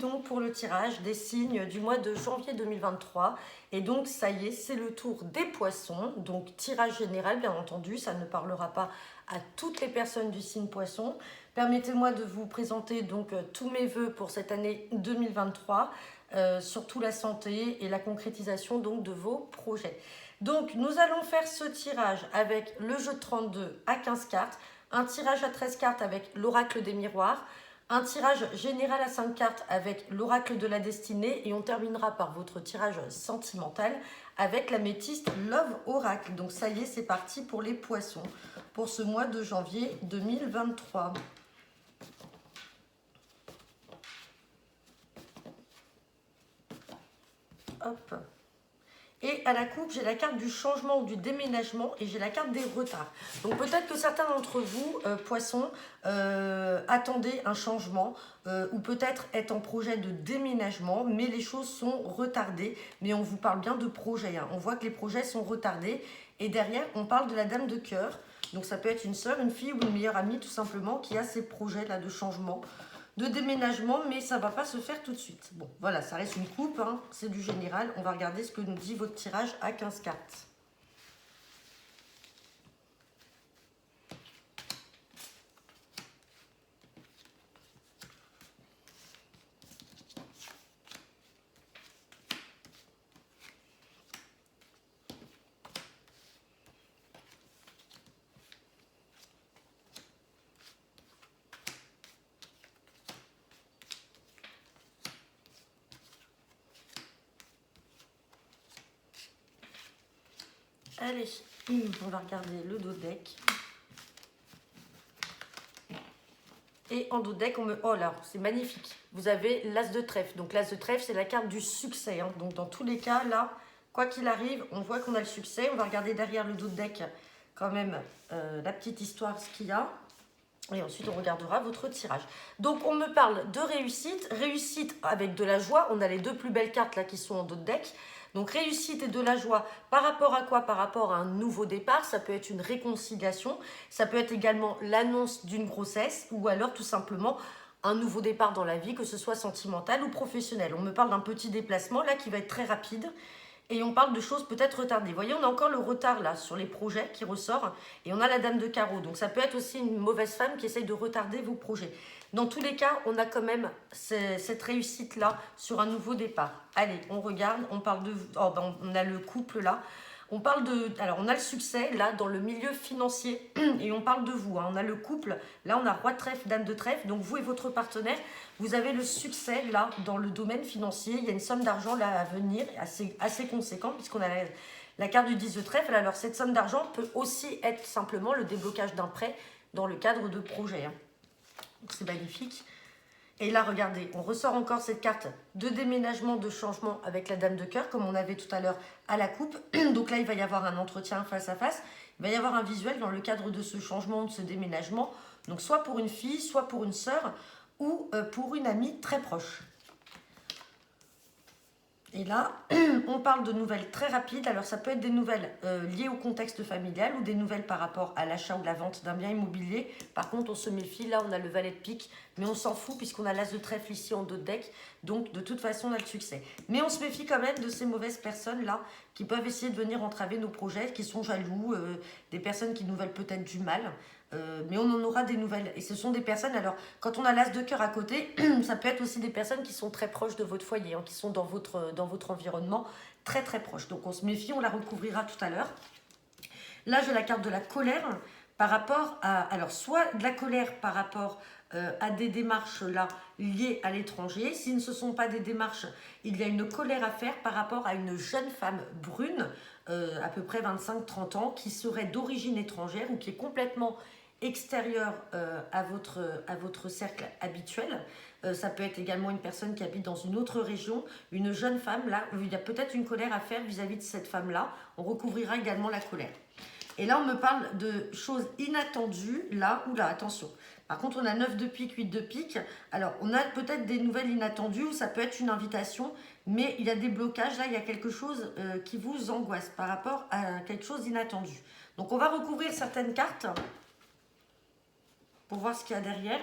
donc pour le tirage des signes du mois de janvier 2023. Et donc ça y est, c'est le tour des poissons. Donc tirage général, bien entendu, ça ne parlera pas à toutes les personnes du signe poisson. Permettez-moi de vous présenter donc tous mes vœux pour cette année 2023, surtout la santé et la concrétisation donc de vos projets. Donc nous allons faire ce tirage avec le jeu de 32 à 15 cartes, un tirage à 13 cartes avec l'oracle des miroirs, un tirage général à 5 cartes avec l'oracle de la destinée et on terminera par votre tirage sentimental avec l'améthyste Love Oracle. Donc ça y est, c'est parti pour les poissons pour ce mois de janvier 2023. Hop. Et à la coupe, j'ai la carte du changement ou du déménagement et j'ai la carte des retards. Donc peut-être que certains d'entre vous, poissons, attendaient un changement ou peut-être est en projet de déménagement, mais les choses sont retardées. Mais on vous parle bien de projet, hein. On voit que les projets sont retardés et derrière, on parle de la dame de cœur. Donc ça peut être une sœur, une fille ou une meilleure amie tout simplement qui a ces projets-là de changement, de déménagement, mais ça ne va pas se faire tout de suite. Bon, voilà, ça reste une coupe, hein, c'est du général. On va regarder ce que nous dit votre tirage à 15 cartes. Allez, on va regarder le dos deck. Et en dos deck, on me... Oh là, c'est magnifique. Vous avez l'as de trèfle. Donc l'as de trèfle, c'est la carte du succès, hein. Donc dans tous les cas, là, quoi qu'il arrive, on voit qu'on a le succès. On va regarder derrière le dos de deck quand même la petite histoire, ce qu'il y a. Et ensuite, on regardera votre tirage. Donc, on me parle de réussite. Réussite avec de la joie. On a les deux plus belles cartes là qui sont en dos de deck. Donc, réussite et de la joie par rapport à quoi? Par rapport à un nouveau départ. Ça peut être une réconciliation. Ça peut être également l'annonce d'une grossesse ou alors tout simplement un nouveau départ dans la vie, que ce soit sentimental ou professionnel. On me parle d'un petit déplacement là qui va être très rapide. Et on parle de choses peut-être retardées. Vous voyez, on a encore le retard là sur les projets qui ressort. Et on a la dame de carreau. Donc ça peut être aussi une mauvaise femme qui essaye de retarder vos projets. Dans tous les cas, on a quand même cette réussite-là sur un nouveau départ. Allez, on regarde, on parle de... Oh, ben, on a le couple là. On parle de... Alors, on a le succès, là, dans le milieu financier, et on parle de vous, hein. On a le couple, là, on a roi de trèfle, dame de trèfle, donc vous et votre partenaire, vous avez le succès, là, dans le domaine financier. Il y a une somme d'argent, là, à venir, assez conséquente, puisqu'on a la carte du 10 de trèfle. Alors, cette somme d'argent peut aussi être simplement le déblocage d'un prêt dans le cadre de projets, hein. C'est magnifique. Et là, regardez, on ressort encore cette carte de déménagement, de changement avec la dame de cœur, comme on avait tout à l'heure à la coupe. Donc là, il va y avoir un entretien face à face. Il va y avoir un visuel dans le cadre de ce changement, de ce déménagement. Donc soit pour une fille, soit pour une sœur ou pour une amie très proche. Et là, on parle de nouvelles très rapides. Alors, ça peut être des nouvelles liées au contexte familial ou des nouvelles par rapport à l'achat ou la vente d'un bien immobilier. Par contre, on se méfie. Là, on a le valet de pique, mais on s'en fout puisqu'on a l'as de trèfle ici en dos de deck. Donc, de toute façon, on a le succès. Mais on se méfie quand même de ces mauvaises personnes-là qui peuvent essayer de venir entraver nos projets, qui sont jaloux, des personnes qui nous veulent peut-être du mal. Mais on en aura des nouvelles. Et ce sont des personnes, alors, quand on a l'as de cœur à côté, ça peut être aussi des personnes qui sont très proches de votre foyer, hein, qui sont dans votre environnement, très très proches. Donc on se méfie, on la recouvrira tout à l'heure. Là, j'ai la carte de la colère par rapport à... Alors, soit de la colère par rapport à des démarches là liées à l'étranger. Si ce ne sont pas des démarches, il y a une colère à faire par rapport à une jeune femme brune, à peu près 25-30 ans, qui serait d'origine étrangère ou qui est complètement extérieure à votre cercle habituel. Ça peut être également une personne qui habite dans une autre région, une jeune femme, là, il y a peut-être une colère à faire vis-à-vis de cette femme-là. On recouvrira également la colère. Et là, on me parle de choses inattendues, là ou là, attention. Par contre, on a 9 de pique, 8 de pique. Alors, on a peut-être des nouvelles inattendues, ou ça peut être une invitation, mais il y a des blocages, là, il y a quelque chose qui vous angoisse par rapport à quelque chose d'inattendu. Donc, on va recouvrir certaines cartes pour voir ce qu'il y a derrière.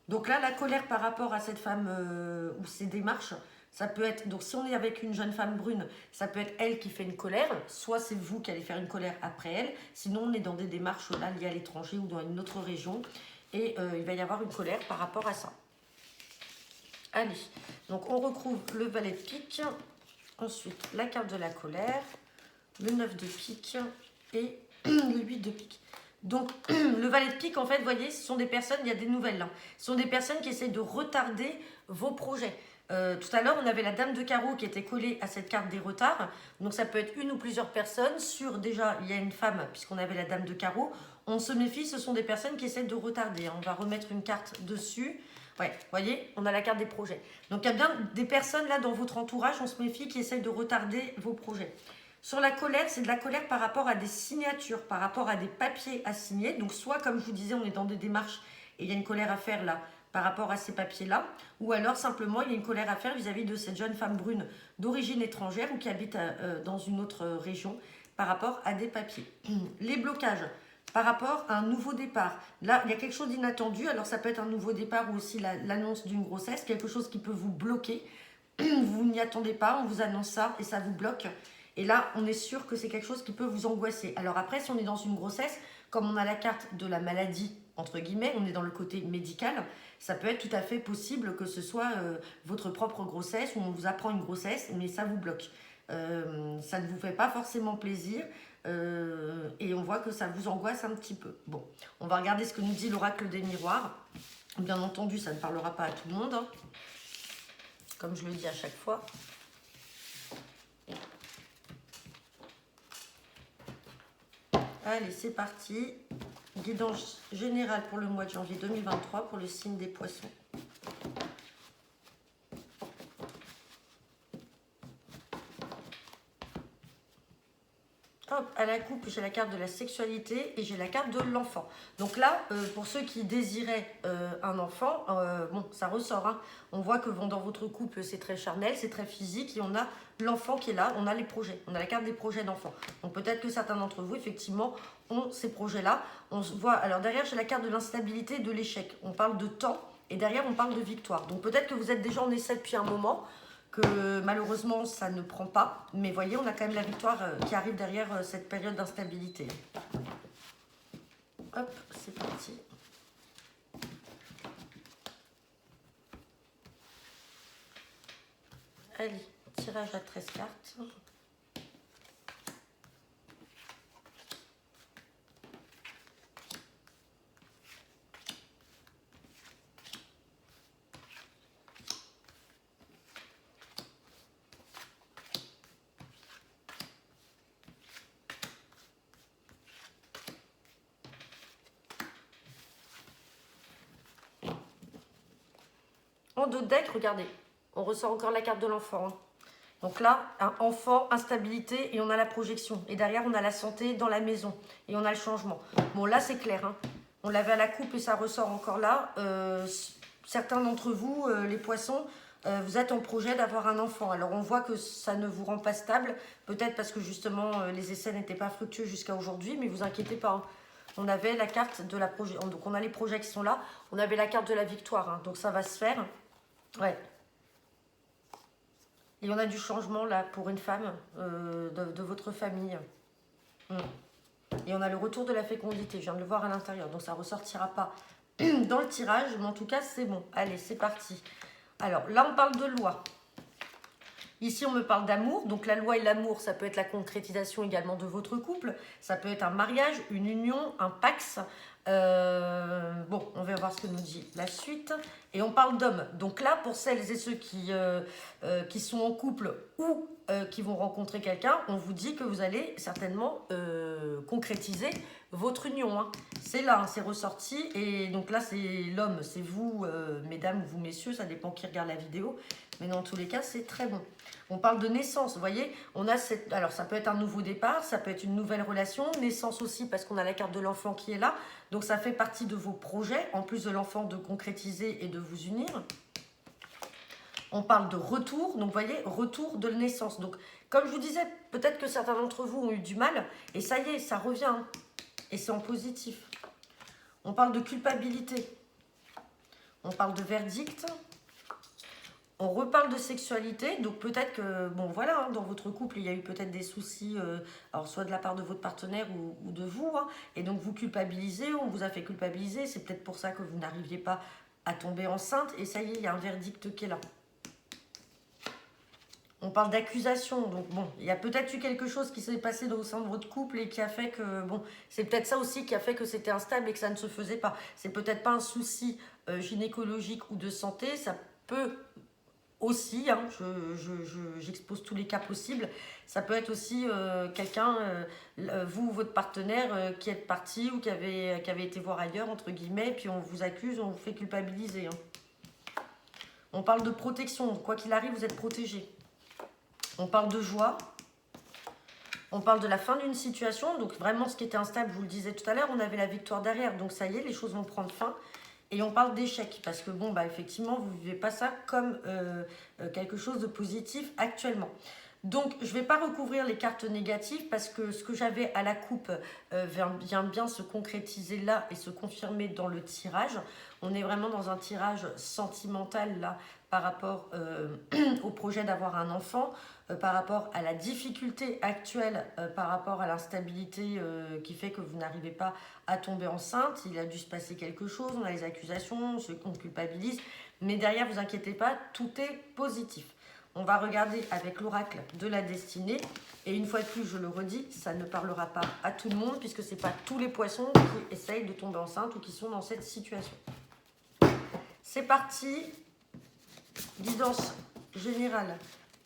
Donc là, la colère par rapport à cette femme ou ses démarches, ça peut être, donc si on est avec une jeune femme brune, ça peut être elle qui fait une colère, soit c'est vous qui allez faire une colère après elle, sinon on est dans des démarches là liées à l'étranger ou dans une autre région, et il va y avoir une colère par rapport à ça. Allez, donc on retrouve le valet de pique, ensuite la carte de la colère, le 9 de pique et le 8 de pique. Donc, le valet de pique, en fait, vous voyez, ce sont des personnes, il y a des nouvelles là. Ce sont des personnes qui essaient de retarder vos projets. Tout à l'heure, on avait la dame de carreau qui était collée à cette carte des retards. Donc, ça peut être une ou plusieurs personnes. Déjà, il y a une femme, puisqu'on avait la dame de carreau. On se méfie, ce sont des personnes qui essaient de retarder. On va remettre une carte dessus. Ouais, vous voyez, on a la carte des projets. Donc, il y a bien des personnes là dans votre entourage, on se méfie, qui essayent de retarder vos projets. Sur la colère, c'est de la colère par rapport à des signatures, par rapport à des papiers à signer. Donc soit, comme je vous disais, on est dans des démarches et il y a une colère à faire là par rapport à ces papiers-là. Ou alors simplement, il y a une colère à faire vis-à-vis de cette jeune femme brune d'origine étrangère ou qui habite dans une autre région par rapport à des papiers. Les blocages par rapport à un nouveau départ. Là, il y a quelque chose d'inattendu. Alors ça peut être un nouveau départ ou aussi l'annonce d'une grossesse, quelque chose qui peut vous bloquer. Vous n'y attendez pas, on vous annonce ça et ça vous bloque. Et là, on est sûr que c'est quelque chose qui peut vous angoisser. Alors après, si on est dans une grossesse, comme on a la carte de la maladie, entre guillemets, on est dans le côté médical, ça peut être tout à fait possible que ce soit votre propre grossesse ou on vous apprend une grossesse, mais ça vous bloque. Ça ne vous fait pas forcément plaisir et on voit que ça vous angoisse un petit peu. Bon, on va regarder ce que nous dit l'oracle des miroirs. Bien entendu, ça ne parlera pas à tout le monde, hein, comme je le dis à chaque fois. Allez, c'est parti. Guidance générale pour le mois de janvier 2023 pour le signe des poissons. Hop, à la coupe, j'ai la carte de la sexualité et j'ai la carte de l'enfant. Donc là, pour ceux qui désiraient un enfant, bon, ça ressort. Hein. On voit que dans votre couple, c'est très charnel, c'est très physique et on a l'enfant qui est là, on a les projets, on a la carte des projets d'enfant. Donc peut-être que certains d'entre vous, effectivement, ont ces projets-là. On se voit, alors derrière, j'ai la carte de l'instabilité et de l'échec. On parle de temps et derrière, on parle de victoire. Donc peut-être que vous êtes déjà en essai depuis un moment, que malheureusement ça ne prend pas, mais voyez, on a quand même la victoire qui arrive derrière cette période d'instabilité. Hop, c'est parti. Allez, tirage à 13 cartes. En dos de deck, regardez, on ressort encore la carte de l'enfant. Hein. Donc là, un enfant, instabilité et on a la projection. Et derrière, on a la santé dans la maison et on a le changement. Bon, là, c'est clair. Hein. On l'avait à la coupe et ça ressort encore là. Certains d'entre vous, les poissons, vous êtes en projet d'avoir un enfant. Alors, on voit que ça ne vous rend pas stable. Peut-être parce que justement, les essais n'étaient pas fructueux jusqu'à aujourd'hui. Mais vous inquiétez pas. Hein. On avait la carte de la projection. Donc, on a les projets qui sont là. On avait la carte de la victoire. Hein. Donc, ça va se faire. Ouais. Et on a du changement là pour une femme de votre famille. Et on a le retour de la fécondité. Je viens de le voir à l'intérieur. Donc ça ne ressortira pas dans le tirage. Mais en tout cas, c'est bon. Allez, c'est parti. Alors là, on parle de loi. Ici, on me parle d'amour. Donc la loi et l'amour, ça peut être la concrétisation également de votre couple. Ça peut être un mariage, une union, un pax. Bon, on va voir ce que nous dit la suite. Et on parle d'hommes. Donc là, pour celles et ceux qui sont en couple ou qui vont rencontrer quelqu'un, on vous dit que vous allez certainement concrétiser votre union. Hein. C'est là, hein, c'est ressorti. Et donc là, c'est l'homme, c'est vous, mesdames ou vous, messieurs, ça dépend qui regarde la vidéo. Mais dans tous les cas, c'est très bon. On parle de naissance, vous voyez, on a cette... Alors, ça peut être un nouveau départ, ça peut être une nouvelle relation, naissance aussi, parce qu'on a la carte de l'enfant qui est là. Donc, ça fait partie de vos projets, en plus de l'enfant, de concrétiser et de vous unir. On parle de retour, donc vous voyez, retour de naissance. Donc, comme je vous disais, peut-être que certains d'entre vous ont eu du mal, et ça y est, ça revient, hein, et c'est en positif. On parle de culpabilité. On parle de verdict. On reparle de sexualité, donc peut-être que, bon voilà, hein, dans votre couple, il y a eu peut-être des soucis, alors soit de la part de votre partenaire ou de vous, hein, et donc vous culpabilisez, on vous a fait culpabiliser, c'est peut-être pour ça que vous n'arriviez pas à tomber enceinte, et ça y est, il y a un verdict qui est là. On parle d'accusation, donc bon, il y a peut-être eu quelque chose qui s'est passé au sein de votre couple et qui a fait que, bon, c'est peut-être ça aussi qui a fait que c'était instable et que ça ne se faisait pas. C'est peut-être pas un souci gynécologique ou de santé, ça peut aussi, hein, j'expose tous les cas possibles, ça peut être aussi quelqu'un, vous ou votre partenaire, qui êtes parti ou qui avait été voir ailleurs, entre guillemets, puis on vous accuse, on vous fait culpabiliser. Hein. On parle de protection, quoi qu'il arrive, vous êtes protégé. On parle de joie, on parle de la fin d'une situation, donc vraiment ce qui était instable, je vous le disais tout à l'heure, on avait la victoire derrière, donc ça y est, les choses vont prendre fin. Et on parle d'échec, parce que bon, bah effectivement, vous ne vivez pas ça comme quelque chose de positif actuellement. Donc, je ne vais pas recouvrir les cartes négatives, parce que ce que j'avais à la coupe vient bien se concrétiser là et se confirmer dans le tirage. On est vraiment dans un tirage sentimental là, par rapport au projet d'avoir un enfant, par rapport à la difficulté actuelle, par rapport à l'instabilité qui fait que vous n'arrivez pas à tomber enceinte. Il a dû se passer quelque chose, on a les accusations, on culpabilise, mais derrière, vous inquiétez pas, tout est positif. On va regarder avec l'oracle de la destinée, et une fois de plus, je le redis, ça ne parlera pas à tout le monde, puisque ce n'est pas tous les poissons qui essayent de tomber enceinte ou qui sont dans cette situation. C'est parti, guidance générale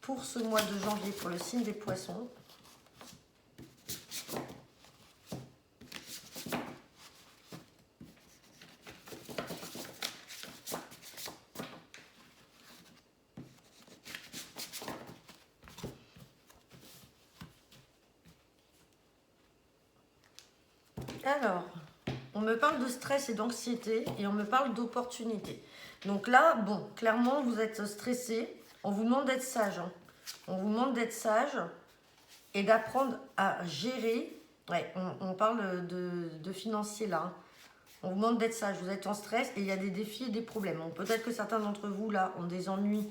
pour ce mois de janvier pour le signe des poissons. Alors, on me parle de stress et d'anxiété et on me parle d'opportunité. Donc là, bon, clairement, vous êtes stressé. On vous demande d'être sage. Hein. On vous demande d'être sage et d'apprendre à gérer. Ouais, on parle de financier là. Hein. On vous demande d'être sage. Vous êtes en stress et il y a des défis et des problèmes. Donc, peut-être que certains d'entre vous là ont des ennuis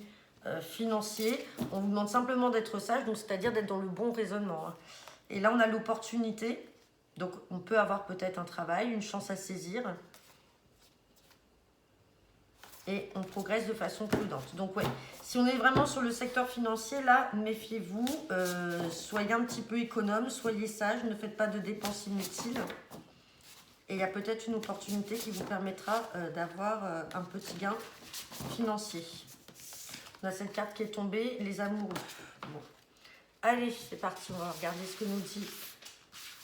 financiers. On vous demande simplement d'être sage, donc c'est-à-dire d'être dans le bon raisonnement. Hein. Et là, on a l'opportunité. Donc, on peut avoir peut-être un travail, une chance à saisir. Et on progresse de façon prudente. Donc, ouais, si on est vraiment sur le secteur financier, là, méfiez-vous. Soyez un petit peu économe, soyez sage, ne faites pas de dépenses inutiles. Et il y a peut-être une opportunité qui vous permettra d'avoir un petit gain financier. On a cette carte qui est tombée, les amoureux. Bon. Allez, c'est parti, on va regarder ce que nous dit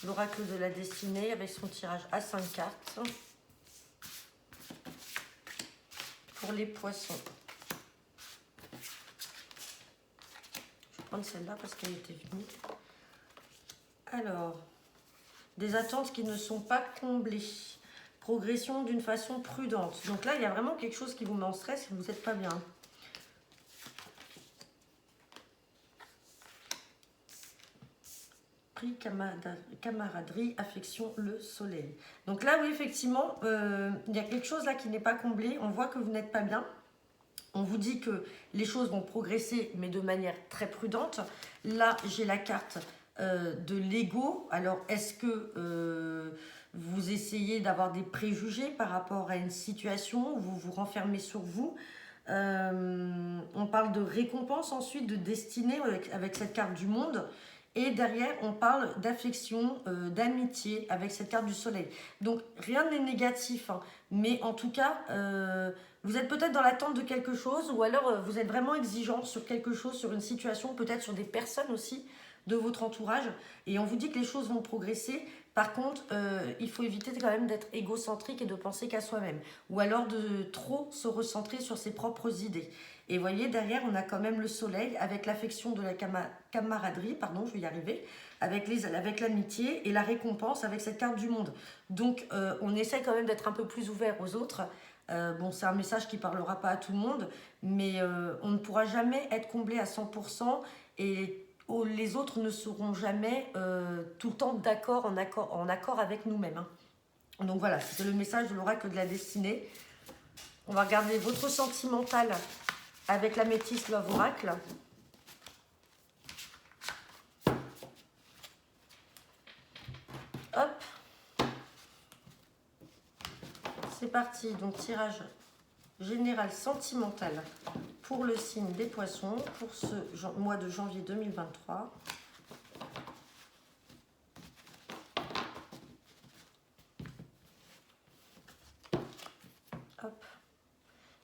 l'oracle de la destinée avec son tirage à 5 cartes pour les poissons. Je vais prendre celle-là parce qu'elle était venue. Alors, des attentes qui ne sont pas comblées. Progression d'une façon prudente. Donc là, il y a vraiment quelque chose qui vous met en stress et vous n'êtes pas bien. Prix, camaraderie, affection, le soleil. Donc là, oui, effectivement, il y a quelque chose là qui n'est pas comblé. On voit que vous n'êtes pas bien. On vous dit que les choses vont progresser, mais de manière très prudente. Là, j'ai la carte de l'ego. Alors, est-ce que vous essayez d'avoir des préjugés par rapport à une situation où vous vous renfermez sur vous? On parle de récompense ensuite, de destinée avec cette carte du monde. Et derrière, on parle d'affection, d'amitié avec cette carte du soleil. Donc, rien n'est négatif, hein, mais en tout cas, vous êtes peut-être dans l'attente de quelque chose ou alors vous êtes vraiment exigeant sur quelque chose, sur une situation, peut-être sur des personnes aussi de votre entourage. Et on vous dit que les choses vont progresser. Par contre, il faut éviter quand même d'être égocentrique et de penser qu'à soi-même. Ou alors de trop se recentrer sur ses propres idées. Et vous voyez, derrière, on a quand même le soleil avec l'affection de la camaraderie, pardon, je vais y arriver, avec l'amitié et la récompense avec cette carte du monde. Donc, on essaie quand même d'être un peu plus ouvert aux autres. Bon, c'est un message qui ne parlera pas à tout le monde, mais on ne pourra jamais être comblé à 100% et les autres ne seront jamais tout le temps d'accord, en accord avec nous-mêmes. Hein. Donc voilà, c'est le message de l'oracle de la destinée. On va regarder votre sentimental avec la métisse Love Oracle. Hop. C'est parti. Donc, tirage général sentimental pour le signe des poissons pour ce mois de janvier 2023. Hop.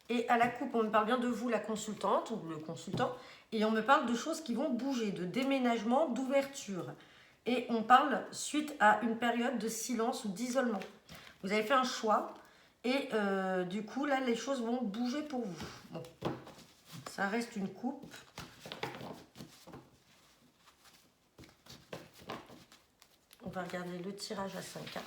Et à la coupe, on me parle bien de vous, la consultante ou le consultant, et on me parle de choses qui vont bouger, de déménagement, d'ouverture. Et on parle suite à une période de silence ou d'isolement. Vous avez fait un choix et du coup, là, les choses vont bouger pour vous. Bon, ça reste une coupe. On va regarder le tirage à 5 cartes.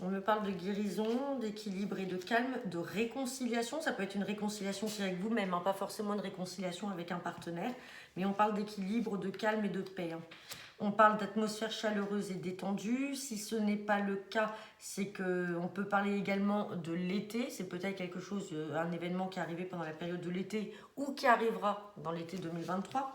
On me parle de guérison, d'équilibre et de calme, de réconciliation. Ça peut être une réconciliation aussi avec vous-même, hein, pas forcément une réconciliation avec un partenaire, mais on parle d'équilibre, de calme et de paix. Hein. On parle d'atmosphère chaleureuse et détendue. Si ce n'est pas le cas, c'est qu'on peut parler également de l'été. C'est peut-être quelque chose, un événement qui est arrivé pendant la période de l'été ou qui arrivera dans l'été 2023.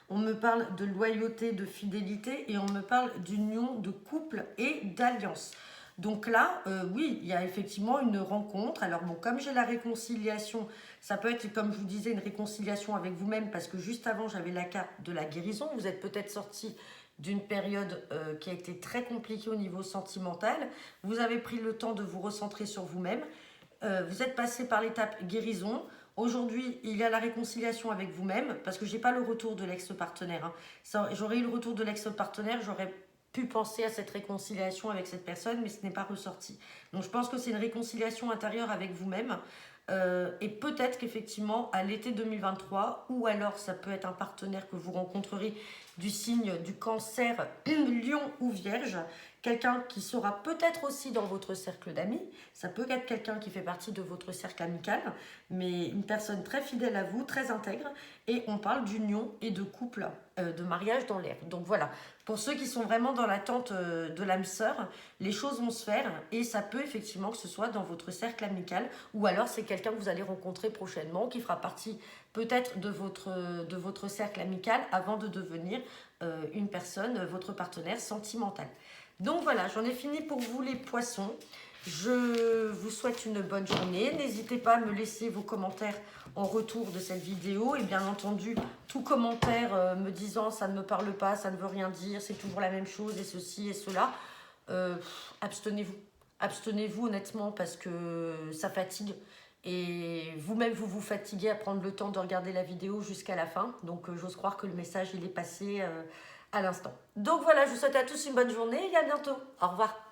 On me parle de loyauté, de fidélité et on me parle d'union, de couple et d'alliance. Donc là, oui, il y a effectivement une rencontre. Alors bon, comme j'ai la réconciliation, ça peut être, comme je vous disais, une réconciliation avec vous-même parce que juste avant, j'avais la carte de la guérison. Vous êtes peut-être sorti d'une période qui a été très compliquée au niveau sentimental. Vous avez pris le temps de vous recentrer sur vous-même. Vous êtes passé par l'étape guérison. Aujourd'hui, il y a la réconciliation avec vous-même parce que je n'ai pas le retour de l'ex-partenaire. Hein. J'aurais eu le retour de l'ex-partenaire, j'aurais pu penser à cette réconciliation avec cette personne, mais ce n'est pas ressorti. Donc je pense que c'est une réconciliation intérieure avec vous-même. Et peut-être qu'effectivement, à l'été 2023, ou alors ça peut être un partenaire que vous rencontrerez du signe du Cancer, Lion ou Vierge, quelqu'un qui sera peut-être aussi dans votre cercle d'amis, ça peut être quelqu'un qui fait partie de votre cercle amical, mais une personne très fidèle à vous, très intègre, et on parle d'union et de couple, de mariage dans l'air. Donc voilà, pour ceux qui sont vraiment dans l'attente de l'âme sœur, les choses vont se faire, et ça peut effectivement que ce soit dans votre cercle amical, ou alors c'est quelqu'un que vous allez rencontrer prochainement, qui fera partie peut-être de votre cercle amical avant de devenir une personne, votre partenaire sentimental. Donc voilà, j'en ai fini pour vous les poissons. Je vous souhaite une bonne journée. N'hésitez pas à me laisser vos commentaires en retour de cette vidéo. Et bien entendu, tout commentaire me disant ça ne me parle pas, ça ne veut rien dire, c'est toujours la même chose et ceci et cela, abstenez-vous. Abstenez-vous honnêtement parce que ça fatigue. Et vous-même, vous vous fatiguez à prendre le temps de regarder la vidéo jusqu'à la fin. Donc j'ose croire que le message, il est passé à l'instant. Donc voilà, je vous souhaite à tous une bonne journée et à bientôt. Au revoir.